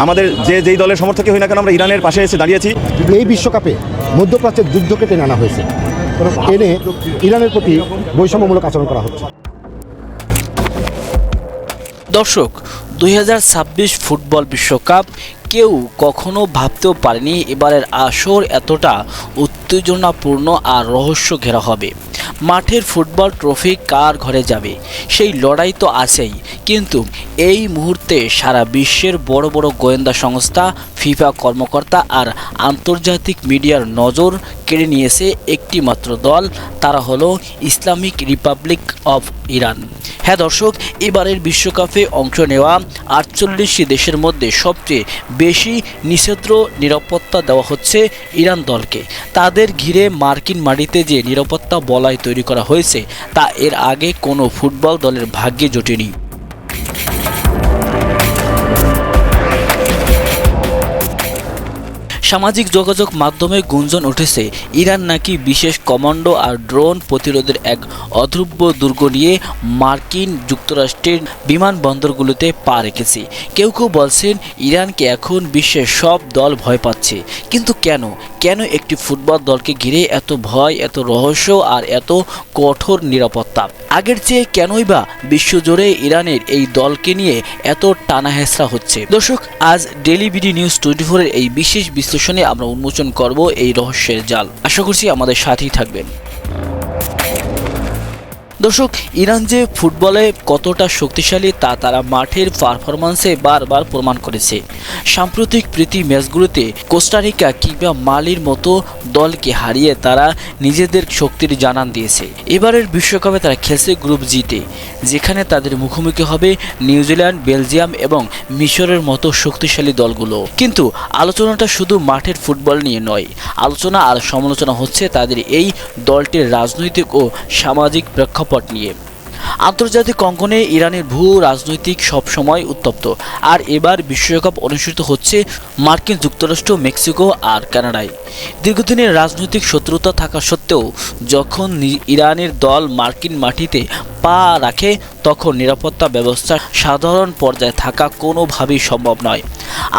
আমাদের যেই দলের সমর্থকই হই না কেন আমরা ইরানের পাশে এসে দাঁড়িয়েছি। এই বিশ্বকাপে মধ্যপ্রাচ্যের যুদ্ধকে টেনে আনা হয়েছে, এনে ইরানের প্রতি বৈষম্যমূলক আচরণ করা হচ্ছে। দর্শক, 2026 ফুটবল বিশ্বকাপ কেউ কখনো ভাবতেও পারেনি এবারের আসর এতটা উত্তেজনাপূর্ণ আর রহস্য ঘেরা হবে। মাঠের ফুটবল ট্রফি কার ঘরে যাবে সেই লড়াই তো আছেই, কিন্তু এই মুহূর্তে সারা বিশ্বের বড় বড় গোয়েন্দা সংস্থা, ফিফা কর্মকর্তা আর আন্তর্জাতিক মিডিয়ার নজর কেড়ে নিয়েছে একটি মাত্র দল, তারা হলো ইসলামিক রিপাবলিক অফ ইরান। হ্যাঁ দর্শক, এবারের বিশ্বকাপে অংশ নেওয়া 48টি দেশের মধ্যে সবচেয়ে বেশি নিষেধ নিরাপত্তা দেওয়া হচ্ছে ইরান দলকে। তাদের ঘিরে মার্কিন মাটিতে যে নিরাপত্তা বলয় তৈরি করা হয়েছে তা এর আগে কোনো ফুটবল দলের ভাগ্যে জোটেনি। সামাজিক যোগাযোগ মাধ্যমে গুঞ্জন উঠেছে ইরান নাকি বিশেষ কমান্ডো আর ড্রোন প্রতিরোধের এক অধ্রুব দুর্গ নিয়ে মার্কিন যুক্তরাষ্ট্রের বিমানবন্দরগুলোতে পা রেখেছে। কেউ কেউ বলছেন ইরানকে এখন বিশ্বের সব দল ভয় পাচ্ছে। কিন্তু কেন একটি ফুটবল দলকে ঘিরে এত ভয়, এত রহস্য আর এত কঠোর নিরাপত্তা? আগের চেয়ে কেনই বা বিশ্বজুড়ে ইরানের এই দলকে নিয়ে এত টানাহেঁচড়া হচ্ছে? দর্শক, আজ ডেইলি বিডি নিউজ 24-এর এই বিশেষ বিশ্লেষণে আমরা উন্মোচন করব এই রহস্যের জাল। আশা করছি আমাদের সাথেই থাকবেন। দর্শক, ইরান যে ফুটবলে কতটা শক্তিশালী তা তারা মাঠের পারফরম্যান্সে বারবার প্রমাণ করেছে। সাম্প্রতিক প্রীতি ম্যাচগুলোতে কোস্টারিকা কিংবা মালির মতো দলকে হারিয়ে তারা নিজেদের শক্তির জানান দিয়েছে। এবারের বিশ্বকাপে তারা খেলছে গ্রুপ জিতে, যেখানে তাদের মুখোমুখি হবে নিউজিল্যান্ড, বেলজিয়াম এবং মিশরের মতো শক্তিশালী দলগুলো। কিন্তু আলোচনাটা শুধু মাঠের ফুটবল নিয়ে নয়, আলোচনা আর সমালোচনা হচ্ছে তাদের এই দলটির রাজনৈতিক ও সামাজিক প্রেক্ষাপট নিয়ে। আন্তর্জাতিক অঙ্গনে ইরানের ভূ রাজনৈতিক সবসময় উত্তপ্ত, আর এবার বিশ্বকাপ অনুষ্ঠিত হচ্ছে মার্কিন যুক্তরাষ্ট্র, মেক্সিকো আর কানাডায়। দীর্ঘদিনের রাজনৈতিক শত্রুতা থাকা সত্ত্বেও যখন ইরানের দল মার্কিন মাটিতে পা রাখে তখন নিরাপত্তা ব্যবস্থা সাধারণ পর্যায়ে থাকা কোনোভাবেই সম্ভব নয়।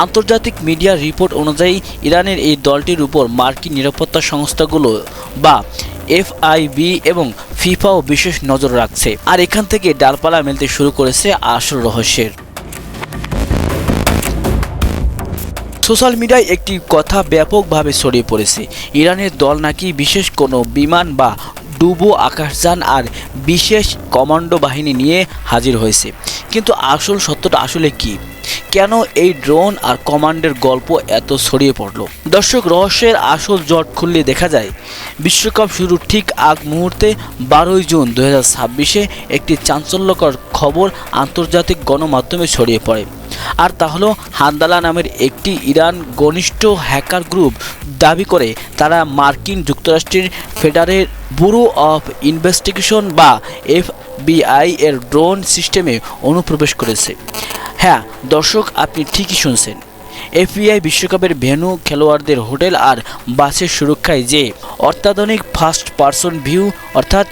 আন্তর্জাতিক মিডিয়ার রিপোর্ট অনুযায়ী ইরানের এই দলটির উপর মার্কিন নিরাপত্তা সংস্থাগুলো বা এফআইবি এবং ফিফাও বিশেষ নজর রাখছে। আর এখান থেকে ডালপালা মেলতে শুরু করেছে আসল রহস্যের। সোশ্যাল মিডিয়ায় একটি কথা ব্যাপকভাবে ছড়িয়ে পড়েছে, ইরানের দল নাকি বিশেষ কোনো বিমান বা ডুবো আকাশযান আর বিশেষ কমান্ডো বাহিনী নিয়ে হাজির হয়েছে। কিন্তু আসল সত্যটা আসলে কি? কেন এই ড্রোন আর কমান্ডের গল্প এত ছড়িয়ে পড়ল? দর্শক, রহস্যের আসল জট খুললে দেখা যায় বিশ্বকাপ শুরুর ঠিক আগ মুহূর্তে 12 জুন 2026-এ একটি চাঞ্চল্যকর খবর আন্তর্জাতিক গণমাধ্যমে ছড়িয়ে পড়ে। আর তা হলো হান্দালা নামের একটি ইরান ঘনিষ্ঠ হ্যাকার গ্রুপ দাবি করে তারা মার্কিন যুক্তরাষ্ট্রের ফেডারেল ব্যুরো অফ ইনভেস্টিগেশন বা এফবিআই এর ড্রোন সিস্টেমে অনুপ্রবেশ করেছে। হ্যাঁ দর্শক, আপনি ঠিকই শুনছেন। এফবিআই বিশ্বকাপের ভেন্যু, খেলোয়াড়দের হোটেল আর বাসের সুরক্ষায় যে অত্যাধুনিক ফার্স্ট পারসন ভিউ অর্থাৎ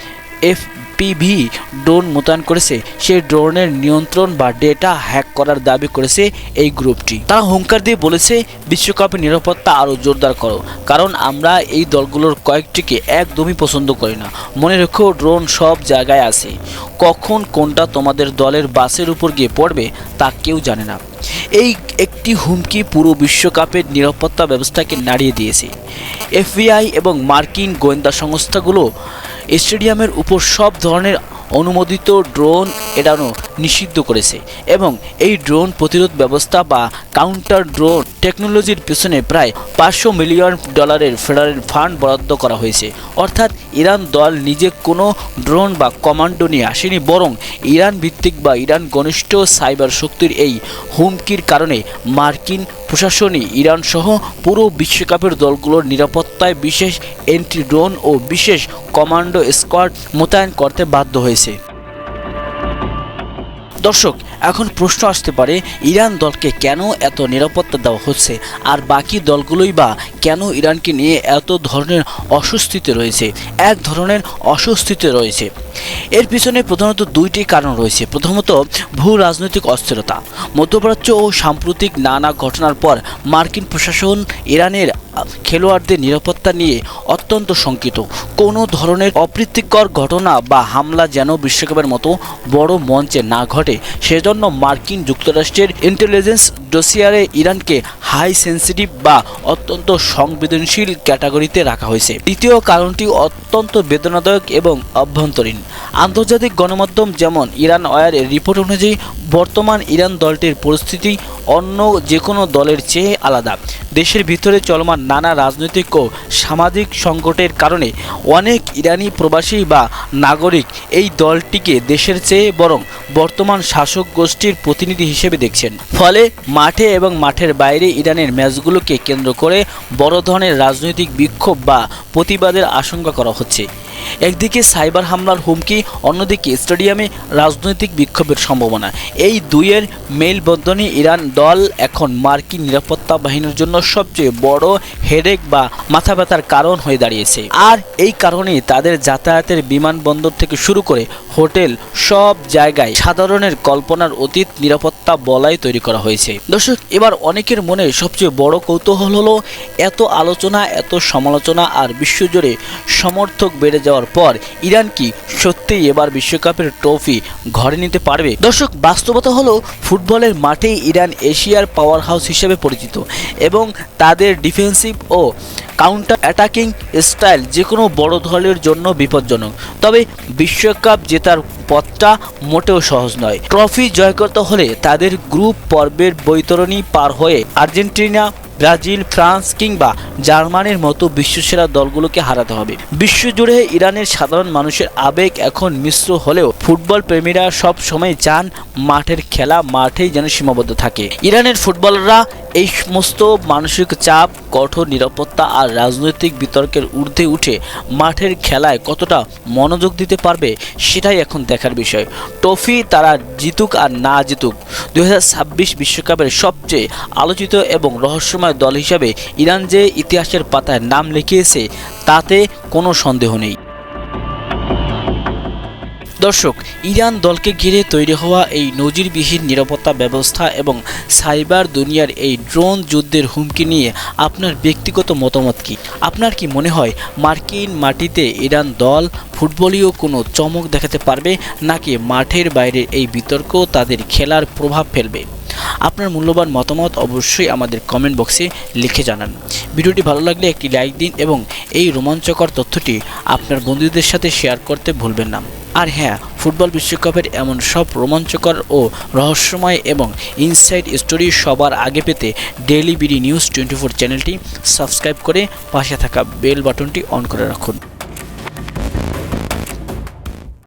এফপিভি ড্রোন মোতায়েন করেছে, সেই ড্রোনের নিয়ন্ত্রণ বা ডেটা হ্যাক করার দাবি করেছে এই গ্রুপটি। তারা হুঙ্কার দিয়ে বলেছে বিশ্বকাপের নিরাপত্তা আরও জোরদার করো, কারণ আমরা এই দলগুলোর কয়েকটিকে একদমই পছন্দ করি না। মনে রেখো, ড্রোন সব জায়গায় আছে, কখন কোনটা তোমাদের দলের বাসের উপর গিয়ে পড়বে তা কেউ জানে না। এই একটি হুমকি পুরো বিশ্বকাপের নিরাপত্তা ব্যবস্থাকে নাড়িয়ে দিয়েছে। এফবিআই এবং মার্কিন গোয়েন্দা সংস্থাগুলো স্টেডিয়ামের উপর সব ধরনের অনুমোদিত ড্রোন এড়ানো নিষিদ্ধ করেছে এবং এই ড্রোন প্রতিরোধ ব্যবস্থা বা কাউন্টার ড্রোন টেকনোলজির পেছনে প্রায় $500 মিলিয়ন ফেডারেল ফান্ড বরাদ্দ করা হয়েছে। অর্থাৎ ইরান দল নিজে কোনো ড্রোন বা কমান্ডো নিয়ে আসেনি, বরং ইরান ভিত্তিক বা ইরান ঘনিষ্ঠ সাইবার শক্তির এই হুমকির কারণে মার্কিন প্রশাসনই ইরান সহ পুরো বিশ্বকাপের দলগুলোর নিরাপত্তায় বিশেষ এন্টি ড্রোন ও বিশেষ কমান্ডো স্কোয়াড মোতায়েন করতে বাধ্য হয়েছে। দর্শক, এখন প্রশ্ন আসতে পারে ইরান দলকে কেন এত নিরাপত্তা দেওয়া হচ্ছে, আর বাকি দলগুলোই বা কেন ইরানকে নিয়ে এত ধরনের অস্বস্তিতে রয়েছে, এক ধরনের অস্বস্তিতে রয়েছে। এর পিছনে প্রধানত দুইটি কারণ রয়েছে। প্রথমত, ভূ রাজনৈতিক অস্থিরতা। মধ্যপ্রাচ্য ও সাম্প্রতিক নানা ঘটনার পর মার্কিন প্রশাসন ইরানের খেলোয়াড়দের নিরাপত্তা নিয়ে অত্যন্ত শঙ্কিত। কোনো ধরনের অপ্রীতিকর ঘটনা বা হামলা যেন বিশ্বকাপের মতো বড় মঞ্চে না ঘটে, সেজন্য মার্কিন যুক্তরাষ্ট্রের ইন্টেলিজেন্স ডোসিয়ারে ইরানকে হাই সেন্সিটিভ বা অত্যন্ত সংবেদনশীল ক্যাটাগরিতে রাখা হয়েছে। দ্বিতীয় কারণটি অত্যন্ত বেদনাদায়ক এবং অভ্যন্তরীণ। আন্তর্জাতিক গণমাধ্যম যেমন ইরান ওয়ারের রিপোর্ট অনুযায়ী বর্তমান ইরান দলটির পরিস্থিতি অন্য যে কোনো দলের চেয়ে আলাদা। দেশের ভিতরে চলমান নানা রাজনৈতিক ও সামাজিক সংকটের কারণে অনেক ইরানি প্রবাসী বা নাগরিক এই দলটিকে দেশের চেয়ে বরং বর্তমান শাসক গোষ্ঠীর প্রতিনিধি হিসেবে দেখছেন। ফলে মাঠে এবং মাঠের বাইরে ইরানের ম্যাচগুলোকে কেন্দ্র করে বড় ধরনের রাজনৈতিক বিক্ষোভ বা প্রতিবাদের আশঙ্কা করা হচ্ছে। একদিকে সাইবার হামলার হুমকি, অন্যদিকে স্টেডিয়ামে রাজনৈতিক বিক্ষোভের সম্ভাবনা। এই দুইয়ের মেলবন্ধনে ইরান দল এখন মার্কিন নিরাপত্তা বাহিনীর জন্য সবচেয়ে বড় হেডেক বা মাথা ব্যথার কারণ হয়ে দাঁড়িয়েছে। আর এই কারণে তাদের যাতায়াতের বিমানবন্দর থেকে শুরু করে হোটেল সব জায়গায় সাধারণের কল্পনার অতীত নিরাপত্তা বলয় তৈরি করা হয়েছে। দর্শক, এবার অনেকের মনে সবচেয়ে বড় কৌতূহল হলো, এত আলোচনা, এত সমালোচনা আর বিশ্বজুড়ে সমর্থক বেড়ে যাওয়ার পর ইরান কি সত্যিই এবার বিশ্বকাপের ট্রফি ঘরে নিতে পারবে? দর্শক, বাস্তবতা হলো ফুটবলের মাঠে ইরান এশিয়ার পাওয়ার হাউস হিসেবে পরিচিত এবং তাদের ডিফেন্সিভ ও কাউন্টার অ্যাটাকিং স্টাইল যে কোনো বড় দলের জন্য বিপজ্জনক। তবে বিশ্বকাপ জেতার পথটা মোটেও সহজ নয়। ট্রফি জয় করতে হলে তাদের গ্রুপ পর্বের বৈতরণী পার হয়ে আর্জেন্টিনা, ব্রাজিল, ফ্রান্স কিংবা জার্মানির মতো বিশ্বসেরা দলগুলোকে হারাতে হবে। বিশ্বজুড়ে ইরানের সাধারণ মানুষের আবেগ এখন মিশ্র হলেও ফুটবল প্রেমীরা সব সময় চান মাঠের খেলা মাঠেই যেন সীমাবদ্ধ থাকে। ইরানের ফুটবলাররা এই সমস্ত মানসিক চাপ, কঠোর নিরাপত্তা আর রাজনৈতিক বিতর্কের ঊর্ধ্বে উঠে মাঠের খেলায় কতটা মনোযোগ দিতে পারবে সেটাই এখন দেখার বিষয়। ট্রফি তারা জিতুক আর না জিতুক, 2026 বিশ্বকাপের সবচেয়ে আলোচিত এবং রহস্যময় দল হিসাবে ইরান যে ইতিহাসের পাতায় নাম লিখিয়েছে তাতে কোনো সন্দেহ নেই। দর্শক, ইরান দলকে ঘিরে তৈরি হওয়া এই নজিরবিহীন নিরাপত্তা ব্যবস্থা এবং সাইবার দুনিয়ার এই ড্রোন যুদ্ধের হুমকি নিয়ে আপনার ব্যক্তিগত মতামত কি? আপনার কি মনে হয় মার্কিন মাটিতে ইরান দল ফুটবলীয় কোনো চমক দেখাতে পারবে, নাকি মাঠের বাইরের এই বিতর্ক তাদের খেলার প্রভাব ফেলবে? আপনার মূল্যবান মতামত অবশ্যই আমাদের কমেন্ট বক্সে লিখে জানান। ভিডিওটি ভালো লাগলে একটি লাইক দিন এবং এই রোমাঞ্চকর তথ্যটি আপনার বন্ধুদের সাথে শেয়ার করতে ভুলবেন না। আর হ্যাঁ, ফুটবল বিশ্বকাপের এমন সব রোমাঞ্চকর ও রহস্যময় এবং ইনসাইড স্টোরি সবার আগে পেতে ডেইলি বিডি নিউজ 24 চ্যানেলটি সাবস্ক্রাইব করে পাশে থাকা বেল বাটনটি অন করে রাখুন।